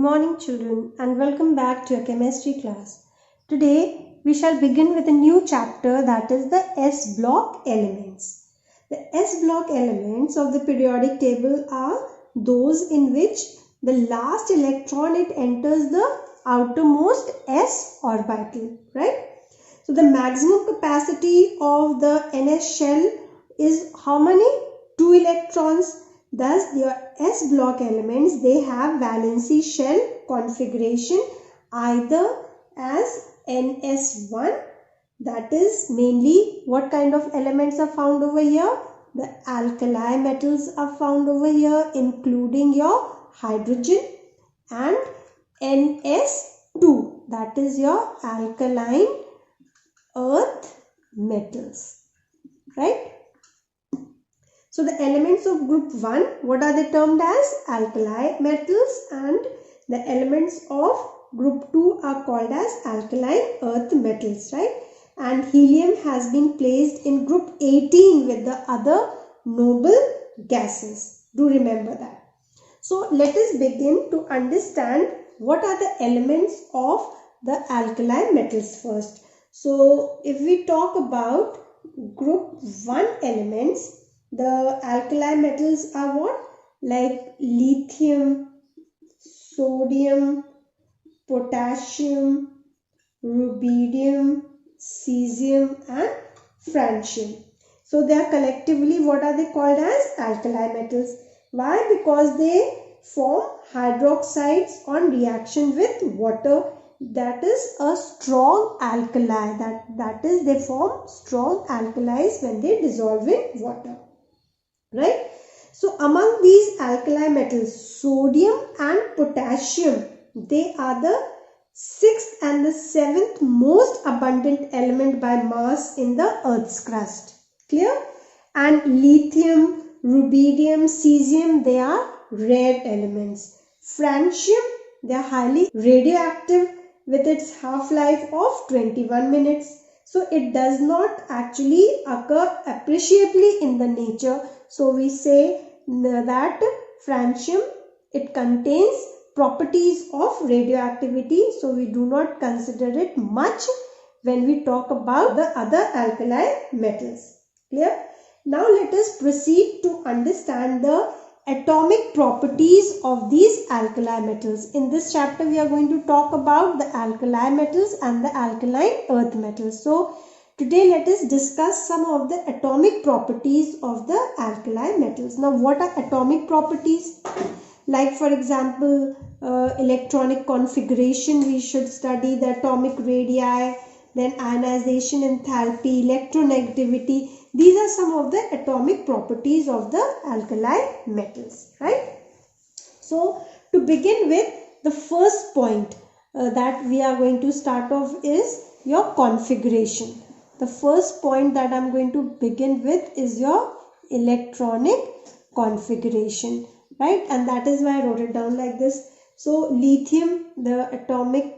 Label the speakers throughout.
Speaker 1: morning children and welcome back to your chemistry class. Today we shall begin with a new chapter, that is the S block elements. The S block elements of the periodic table are those in which the last electron it enters the outermost S orbital, right? So the maximum capacity of the NS shell is how many? 2 electrons. Thus, your S block elements, they have valency shell configuration either as NS1, that is mainly what kind of elements are found over here? The alkali metals are found over here, including your hydrogen, and NS2, that is your alkaline earth metals, right? So the elements of group 1, what are they termed as? Alkali metals, and the elements of group 2 are called as alkaline earth metals, right? And helium has been placed in group 18 with the other noble gases. Do remember that. So let us begin to understand what are the elements of the alkali metals first. So if we talk about group 1 elements, the alkali metals are what? Like lithium, sodium, potassium, rubidium, cesium and francium. So they are collectively, what are they called as? Alkali metals. Why? Because they form hydroxides on reaction with water. That is a strong alkali. That is, they form strong alkalis when they dissolve in water. Right? So among these alkali metals, sodium and potassium, they are the 6th and the 7th most abundant element by mass in the Earth's crust. Clear? And lithium, rubidium, cesium, they are rare elements. Francium, they are highly radioactive with its half-life of 21 minutes. So it does not actually occur appreciably in the nature. So we say that francium, it contains properties of radioactivity. So we do not consider it much when we talk about the other alkali metals. Clear? Now let us proceed to understand the atomic properties of these alkali metals. In this chapter we are going to talk about the alkali metals and the alkaline earth metals. So today let us discuss some of the atomic properties of the alkali metals. Now what are atomic properties? Like for example, electronic configuration, we should study the atomic radii, then ionization enthalpy, electronegativity. These are some of the atomic properties of the alkali metals, right? So to begin with, the first point that we are going to start off is your configuration. The first point that I am going to begin with is your electronic configuration, right? And that is why I wrote it down like this. So lithium, the atomic,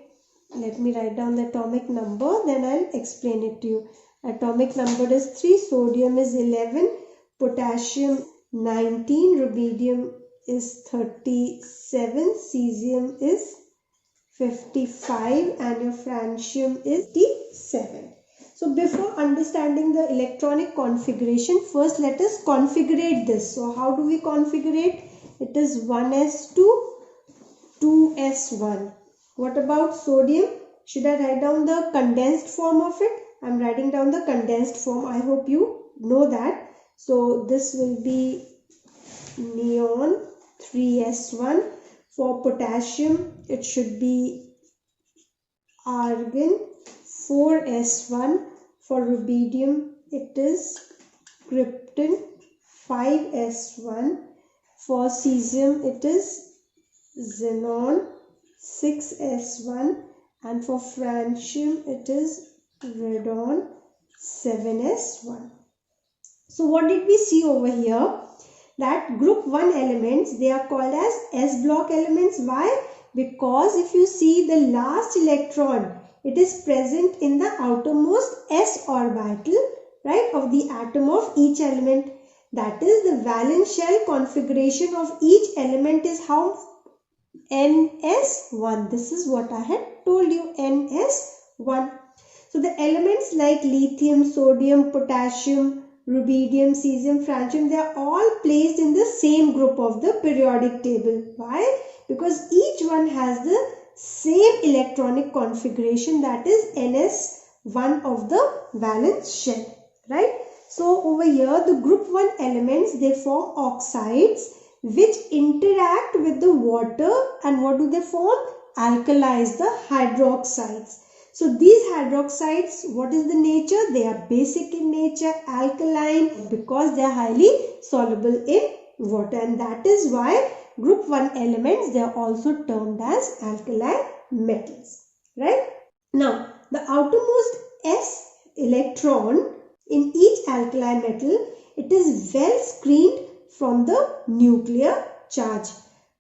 Speaker 1: let me write down the atomic number, then I'll explain it to you. Atomic number is 3, sodium is 11, potassium 19, rubidium is 37, cesium is 55 and your francium is 87. So before understanding the electronic configuration, first let us configure this. So how do we configure? It is 1s2, 2s1. What about sodium? Should I write down the condensed form of it? I am writing down the condensed form. I hope you know that. So this will be neon 3s1. For potassium, it should be argon 4s1. For rubidium, it is krypton 5s1. For cesium, it is xenon 6s1. And for francium, it is radon 7s1. So what did we see over here? That group 1 elements, they are called as S block elements. Why? Because if you see the last electron, it is present in the outermost S orbital, right, of the atom of each element. That is, the valence shell configuration of each element is how NS1. This is what I had told you, NS1. So the elements like lithium, sodium, potassium, rubidium, cesium, francium, they are all placed in the same group of the periodic table. Why? Because each one has the same electronic configuration, that is NS1 of the valence shell, right? So over here the group 1 elements, they form oxides which interact with the water, and what do they form? Alkalis, the hydroxides. So these hydroxides, what is the nature? They are basic in nature, alkaline, because they are highly soluble in water, and that is why group 1 elements, they are also termed as alkali metals, right? Now the outermost s electron in each alkali metal, it is well screened from the nuclear charge.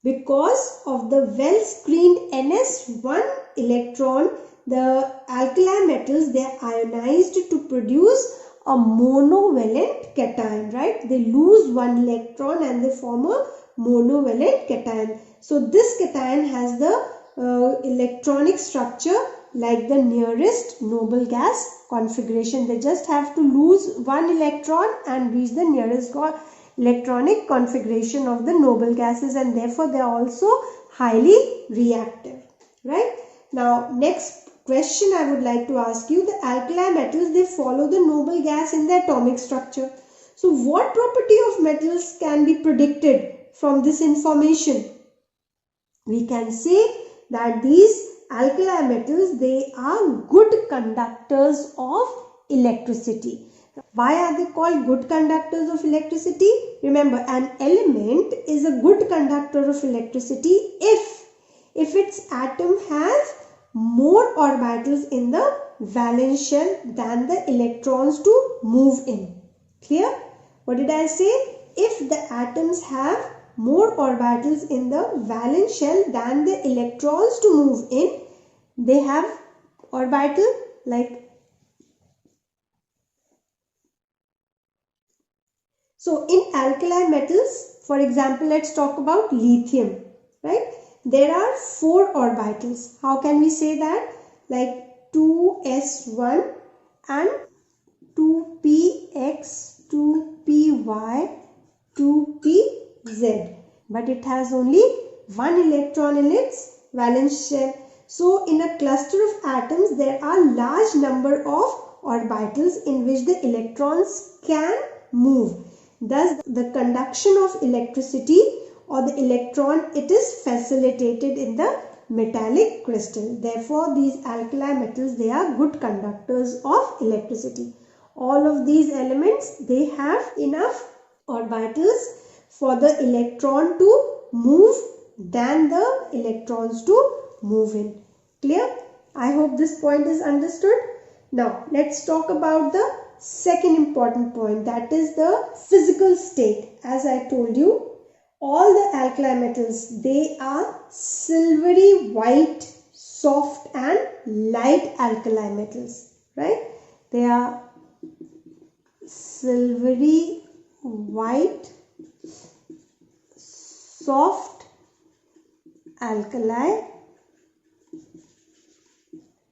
Speaker 1: Because of the well screened NS1 electron, the alkali metals, they are ionized to produce a monovalent cation, right? They lose one electron and they form a monovalent cation. So this cation has the electronic structure like the nearest noble gas configuration. They just have to lose one electron and reach the nearest electronic configuration of the noble gases, and therefore they are also highly reactive, right? Now next question I would like to ask you, the alkali metals, they follow the noble gas in the atomic structure. So what property of metals can be predicted from this information? We can say that these alkali metals, they are good conductors of electricity. Why are they called good conductors of electricity? Remember, an element is a good conductor of electricity if its atom has more orbitals in the valence shell than the electrons to move in. Clear? What did I say? If the atoms have more orbitals in the valence shell than the electrons to move in, they have orbital like. So in alkali metals, for example, let's talk about lithium, right? There are 4 orbitals. How can we say that? Like 2s1 and 2px, 2py, 2pz. But it has only one electron in its valence shell. So in a cluster of atoms, there are large number of orbitals in which the electrons can move. Thus, the conduction of electricity or the electron, it is facilitated in the metallic crystal. Therefore, these alkali metals, they are good conductors of electricity. All of these elements, they have enough orbitals for the electron to move than the electrons to move in. Clear? I hope this point is understood. Now, let's talk about the second important point, that is the physical state. As I told you, all the alkali metals, they are silvery white, soft and light alkali metals, right? They are silvery white, soft alkali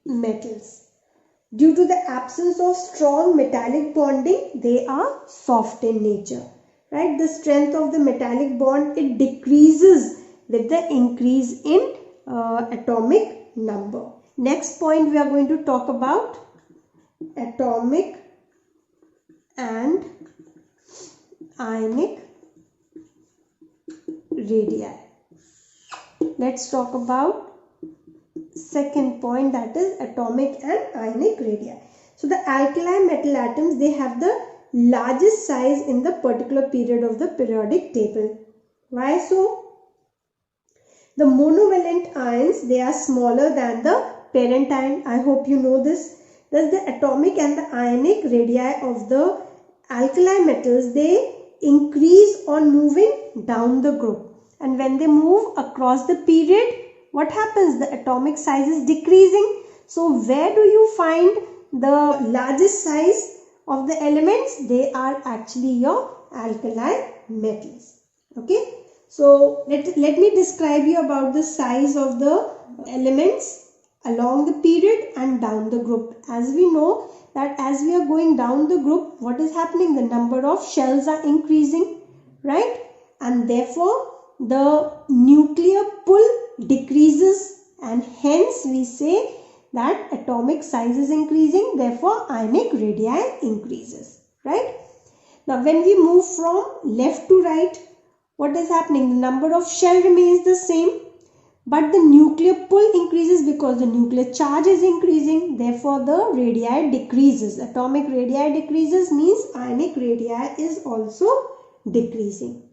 Speaker 1: metals. Due to the absence of strong metallic bonding, they are soft in nature, right? The strength of the metallic bond, it decreases with the increase in atomic number. Next point, we are going to talk about atomic and ionic radii. Let's talk about second point, that is atomic and ionic radii. So the alkali metal atoms, they have the largest size in the particular period of the periodic table. Why so? The monovalent ions, they are smaller than the parent ion. I hope you know this. Thus the atomic and the ionic radii of the alkali metals, they increase on moving down the group, and when they move across the period, what happens? The atomic size is decreasing. So where do you find the largest size of the elements? They are actually your alkali metals. Okay. So let me describe you about the size of the elements along the period and down the group. As we know that as we are going down the group, what is happening? The number of shells are increasing, right? And therefore the nuclear pull decreases, and hence we say that atomic size is increasing, therefore ionic radii increases, right? Now when we move from left to right, what is happening? The number of shell remains the same, but the nuclear pull increases because the nuclear charge is increasing, therefore the radii decreases. Atomic radii decreases means ionic radii is also decreasing.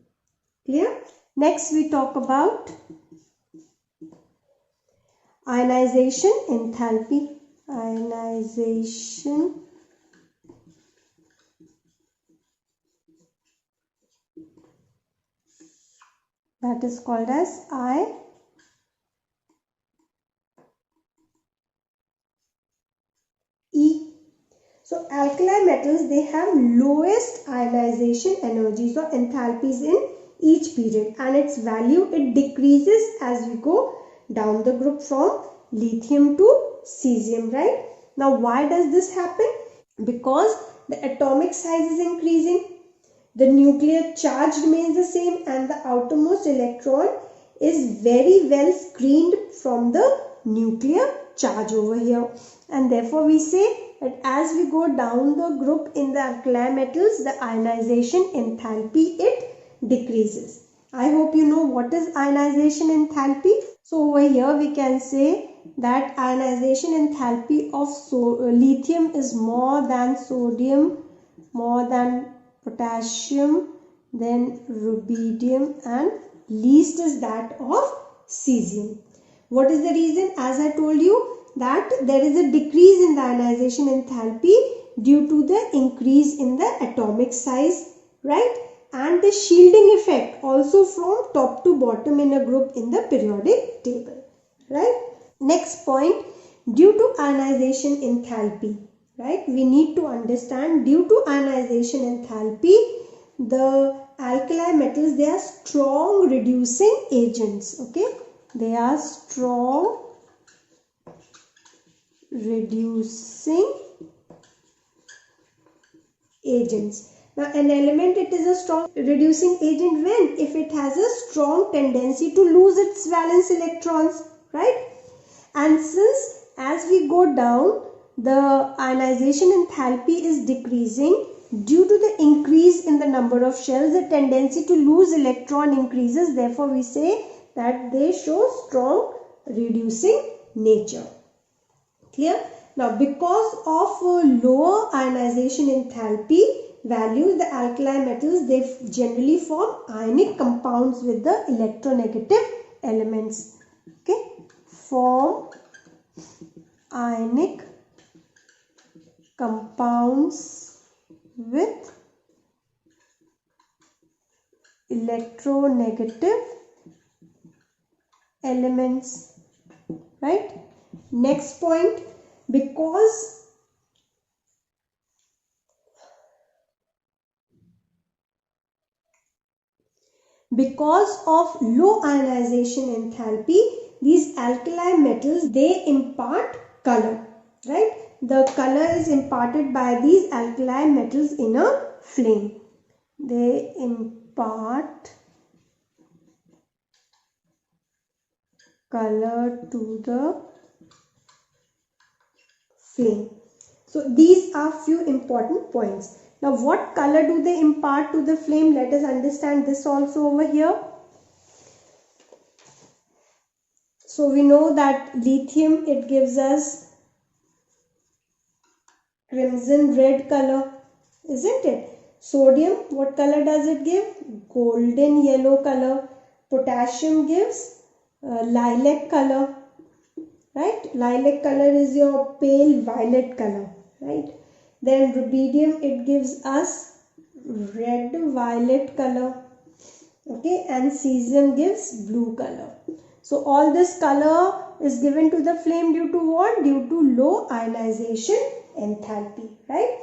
Speaker 1: Clear? Next we talk about ionization enthalpy. Ionization that is called as IE. So alkali metals, they have lowest ionization energies or enthalpies in each period, and its value, it decreases as we go down the group from lithium to cesium, right? Now why does this happen? Because the atomic size is increasing, the nuclear charge remains the same, and the outermost electron is very well screened from the nuclear charge over here, and therefore we say that as we go down the group in the alkali metals, the ionization enthalpy, it decreases. I hope you know what is ionization enthalpy. So over here we can say that ionization enthalpy of lithium is more than sodium, more than potassium, then rubidium, and least is that of cesium. What is the reason? As I told you that there is a decrease in the ionization enthalpy due to the increase in the atomic size, right? And the shielding effect also from top to bottom in a group in the periodic table, right? Next point, due to ionization enthalpy, right? We need to understand, due to ionization enthalpy, the alkali metals, they are strong reducing agents, okay? They are strong reducing agents. Now an element, it is a strong reducing agent when? If it has a strong tendency to lose its valence electrons, right? And since as we go down, the ionization enthalpy is decreasing due to the increase in the number of shells, the tendency to lose electron increases, therefore we say that they show strong reducing nature. Clear? Now because of lower ionization enthalpy values, the alkali metals, they generally form ionic compounds with the electronegative elements. Okay? Form ionic compounds with electronegative elements, right? Next point, because of low ionization enthalpy, these alkali metals, they impart color, right? The color is imparted by these alkali metals in a flame. They impart color to the flame. So these are few important points. Now what color do they impart to the flame? Let us understand this also over here. So we know that lithium, it gives us crimson red color, isn't it? Sodium, what color does it give? Golden yellow color. Potassium gives lilac color, right? Lilac color is your pale violet color, right? Then rubidium, it gives us red violet color, okay? And cesium gives blue color. So all this color is given to the flame due to what? Due to low ionization enthalpy, right?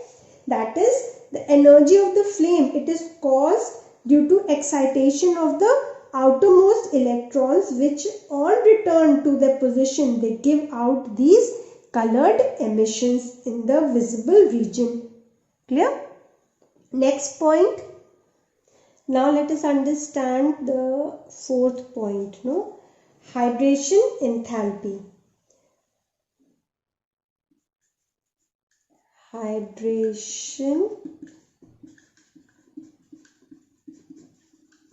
Speaker 1: That is the energy of the flame. It is caused due to excitation of the outermost electrons, which on return to their position, they give out these colored emissions in the visible region. Clear? Next point. Now let us understand the fourth point. Hydration enthalpy. Hydration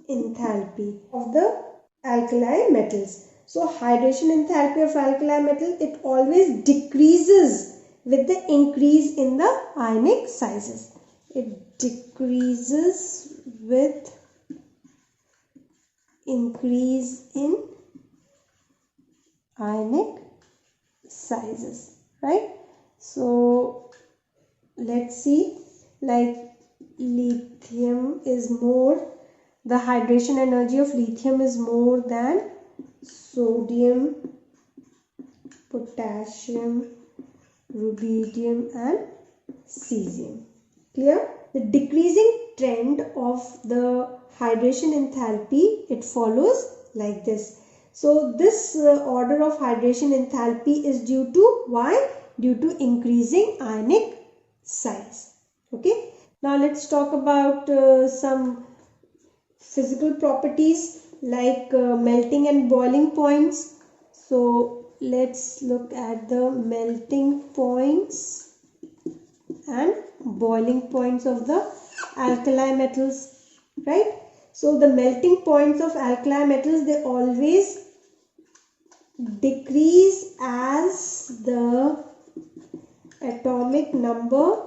Speaker 1: enthalpy of the alkali metals. So hydration enthalpy of alkali metal, it always decreases with the increase in the ionic sizes. It decreases with increase in ionic sizes, right? So let's see, like lithium is more, the hydration energy of lithium is more than sodium, potassium, rubidium and cesium. Clear? The decreasing trend of the hydration enthalpy, it follows like this. So this order of hydration enthalpy is due to why? Due to increasing ionic size. Okay. Now let's talk about some physical properties like melting and boiling points. So let's look at the melting points and boiling points of the alkali metals, right? So the melting points of alkali metals, they always decrease as the atomic number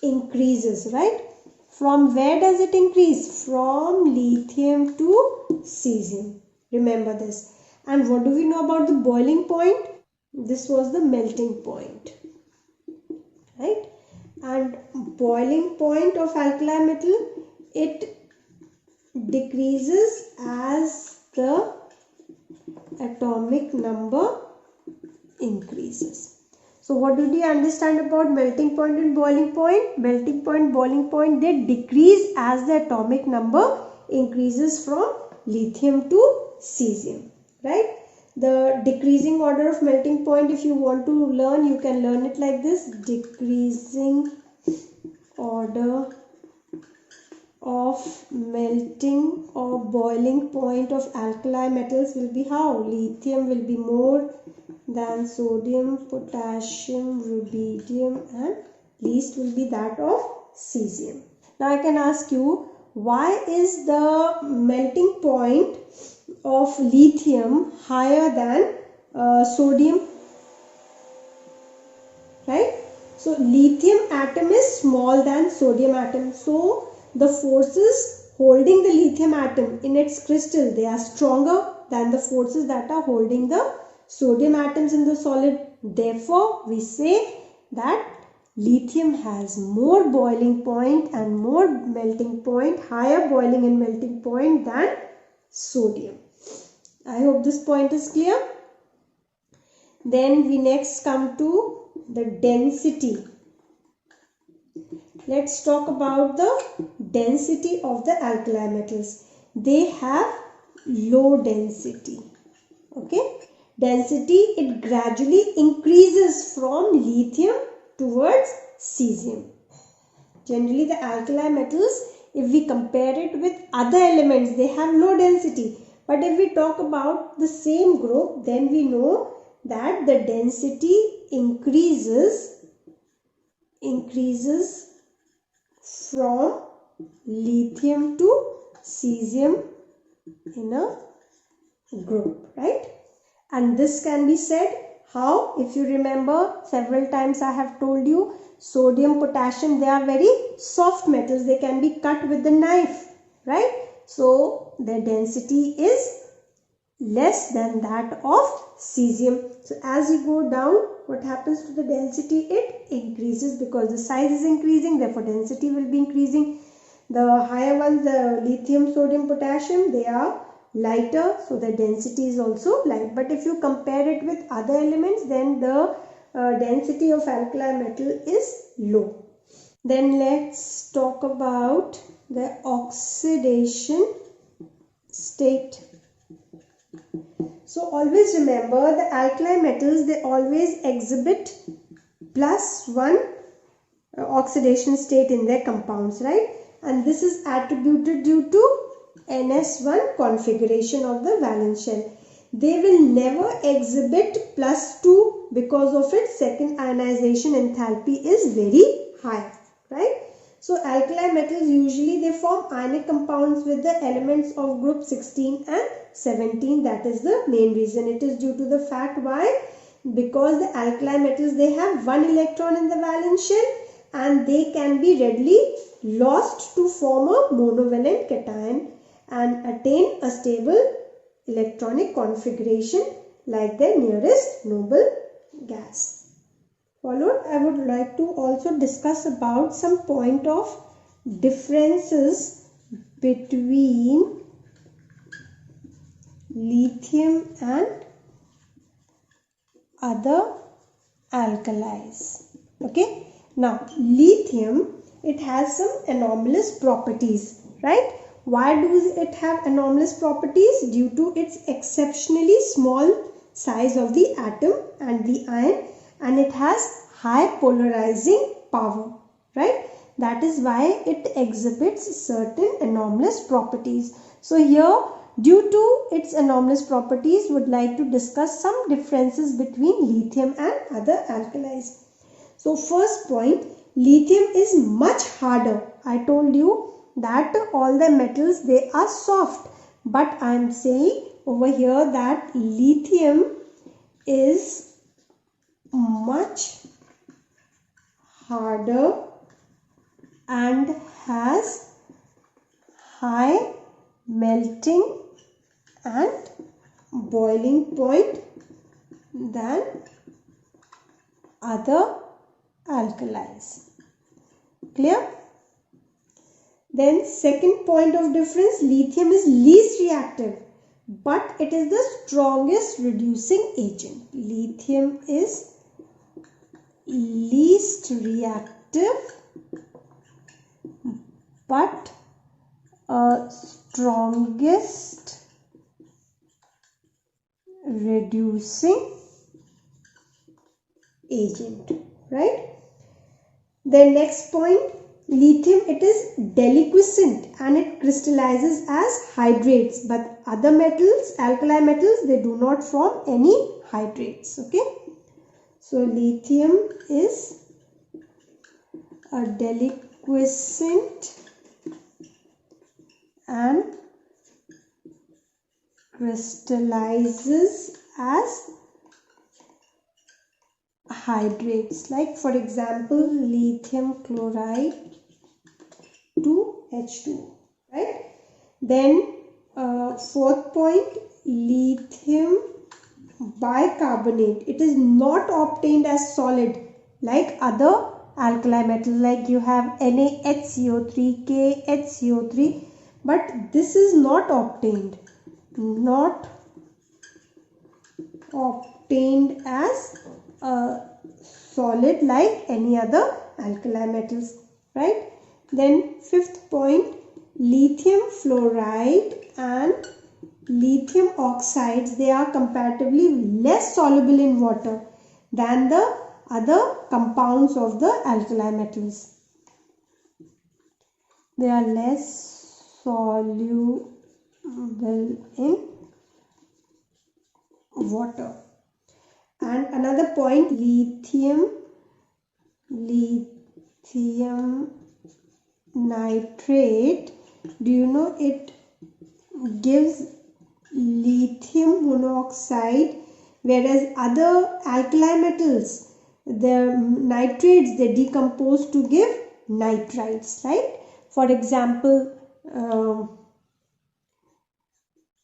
Speaker 1: increases, right? From where does it increase? From lithium to cesium. Remember this. And what do we know about the boiling point? This was the melting point, right? And boiling point of alkali metal, it decreases as the atomic number increases. So what did we understand about melting point and boiling point? Melting point, boiling point, they decrease as the atomic number increases from lithium to cesium, right? The decreasing order of melting point, if you want to learn, you can learn it like this. Decreasing order of melting or boiling point of alkali metals will be how? Lithium will be more than sodium, potassium, rubidium and least will be that of cesium. Now I can ask you, why is the melting point of lithium higher than sodium? Right? So lithium atom is small than sodium atom. So the forces holding the lithium atom in its crystal, they are stronger than the forces that are holding the sodium atoms in the solid. Therefore, we say that lithium has more boiling point and more melting point, higher boiling and melting point than sodium. I hope this point is clear. Then we next come to the density. Let's talk about the density of the alkali metals. They have low density. Okay. Density, it gradually increases from lithium towards cesium. Generally the alkali metals, if we compare it with other elements, they have low density. But if we talk about the same group, then we know that the density increases from lithium to cesium in a group, right? And this can be said how? If you remember, several times I have told you, sodium, potassium, they are very soft metals. They can be cut with the knife, right? So their density is less than that of cesium. So as you go down, what happens to the density? It increases because the size is increasing, therefore density will be increasing. The higher ones, the lithium, sodium, potassium, they are lighter, so the density is also light. But if you compare it with other elements, then the density of alkali metal is low. Then let's talk about the oxidation state. So always remember the alkali metals, they always exhibit +1 oxidation state in their compounds, right? And this is attributed due to NS1 configuration of the valence shell. They will never exhibit +2 because of its second ionization enthalpy is very high, right? So alkali metals usually they form ionic compounds with the elements of group 16 and 17. That is the main reason. It is due to the fact why? Because the alkali metals they have 1 electron in the valence shell and they can be readily lost to form a monovalent cation and attain a stable electronic configuration like their nearest noble gas. Followed, I would like to also discuss about some point of differences between lithium and other alkalis. Okay. Now, lithium, it has some anomalous properties, right? Why does it have anomalous properties? Due to its exceptionally small size of the atom and the ion, and it has high polarizing power, right? That is why it exhibits certain anomalous properties. So here, due to its anomalous properties, would like to discuss some differences between lithium and other alkalis. So first point, lithium is much harder. I told you that all the metals they are soft, but I am saying over here that lithium is much harder and has high melting and boiling point than other alkalis. Clear? Then second point of difference, lithium is least reactive, but it is the strongest reducing agent. Lithium is least reactive but strongest reducing agent, right? The next point, lithium, it is deliquescent and it crystallizes as hydrates, but other metals, alkali metals, they do not form any hydrates. Okay, so lithium is a deliquescent and crystallizes as hydrates, like for example lithium chloride 2H2, right? Then fourth point, lithium bicarbonate, it is not obtained as solid like other alkali metals, like you have NaHCO3, KHCO3, but this is not obtained as solid like any other alkali metals, right? Then fifth point, lithium fluoride and lithium oxides, they are comparatively less soluble in water than the other compounds of the alkali metals. They are less soluble in water. And another point, lithium nitrate, do you know it gives lithium monoxide, whereas other alkali metals, the nitrates, they decompose to give nitrites, right? For example,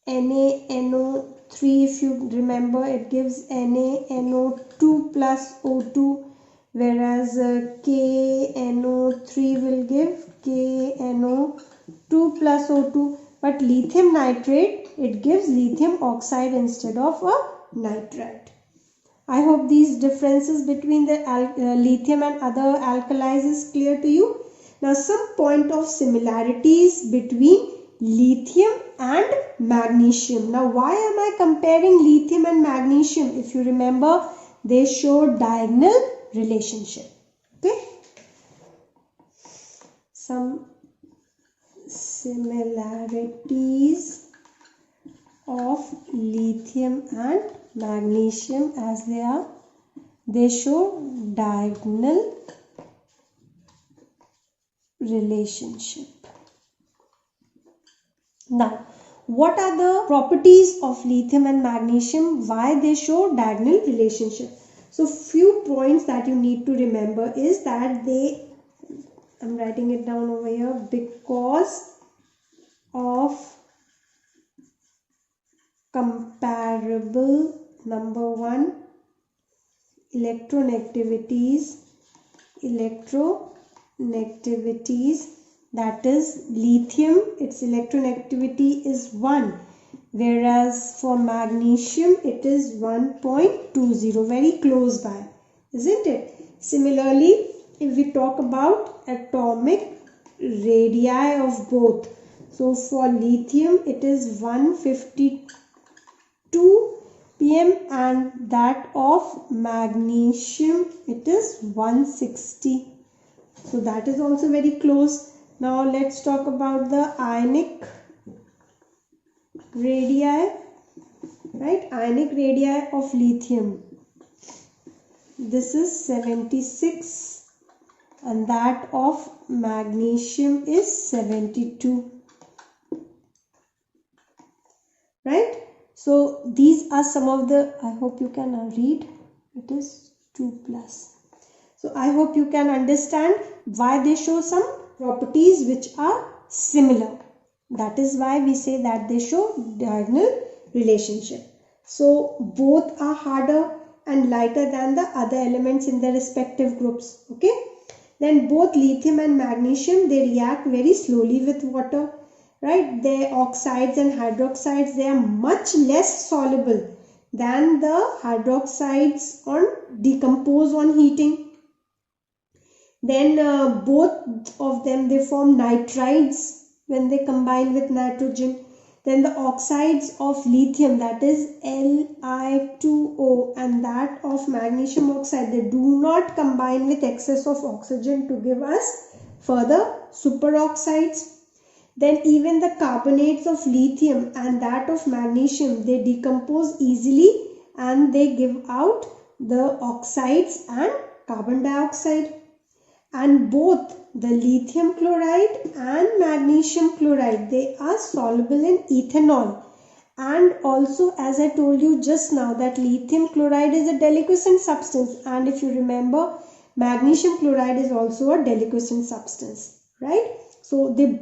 Speaker 1: NaNO3, if you remember, it gives NaNO2 plus O2, whereas KNO3 will give KNO2 plus O2, but lithium nitrate, it gives lithium oxide instead of a nitrite. I hope these differences between the lithium and other alkalis is clear to you. Now some point of similarities between lithium and magnesium. Now why am I comparing lithium and magnesium? If you remember, they show diagonal relationship. Okay. Some similarities of lithium and magnesium as they show diagonal relationship. Now, what are the properties of lithium and magnesium? Why they show diagonal relationship? So, few points that you need to remember is that I'm writing it down over here, because of comparable, number one, electronegativities, that is lithium, its electronegativity is 1, whereas for magnesium it is 1.20, very close by, isn't it? Similarly, if we talk about atomic radii of both, so for lithium it is 152 pm and that of magnesium it is 160. So that is also very close. Now let's talk about the ionic radii, right? Ionic radii of lithium. This is 76 and that of magnesium is 72. Right? So these are some of the, I hope you can read, it is 2 plus. So I hope you can understand why they show some properties which are similar. That is why we say that they show diagonal relationship. So both are harder and lighter than the other elements in their respective groups. Okay. Then both lithium and magnesium, they react very slowly with water. Right. Their oxides and hydroxides, they are much less soluble than the hydroxides decompose on heating. Then both of them, they form nitrides when they combine with nitrogen. Then the oxides of lithium, that is Li2O, and that of magnesium oxide, they do not combine with excess of oxygen to give us further superoxides. Then even the carbonates of lithium and that of magnesium, they decompose easily and they give out the oxides and carbon dioxide. And both the lithium chloride and magnesium chloride, they are soluble in ethanol. And also, as I told you just now, that lithium chloride is a deliquescent substance, and if you remember, magnesium chloride is also a deliquescent substance, right? So they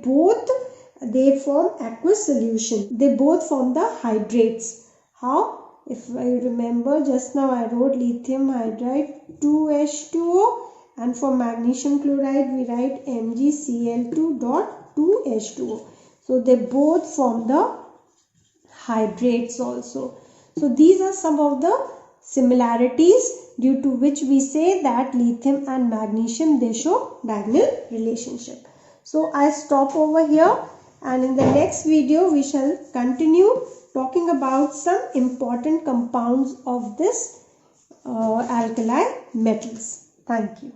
Speaker 1: form aqueous solution. They both form the hydrates. How? If I remember just now, I wrote lithium hydride 2H2O. And for magnesium chloride, we write MgCl2.2H2O. So they both form the hydrates also. So these are some of the similarities due to which we say that lithium and magnesium, they show diagonal relationship. So I stop over here, and in the next video we shall continue talking about some important compounds of this alkali metals. Thank you.